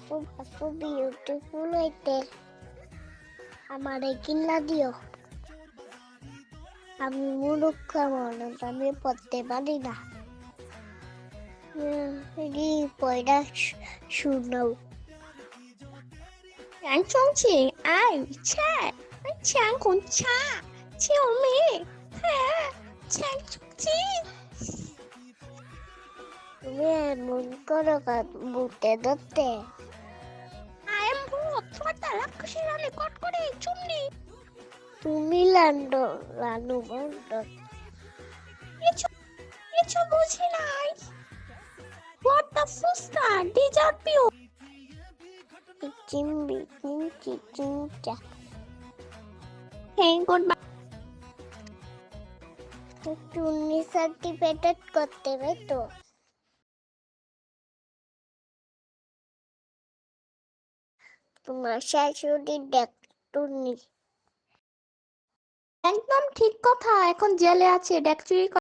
আপু বিউটিফুল হইতে আমারে কিনা দিও। আমি মূর্খ মানুষ, আমি পড়তে পারি না। পয়টা শুনাও। 杨宗景爱菜强红茶救命强中景 তুমি এমন করো বুতে ধরতে। I am ভূত তোমার রাক্ষসীর আমি কট করে চুমনি তুমি লানু মন্ডল। কিছু বুঝি নাই What the fusta desert view চিম্বি চিমচা Hey goodbye Tuni certificate করতে হবে তো। তোমার শাশুড়ি দেখ টুনি। একদম ঠিক কথা এখন জেলে আছে ডেক চুরি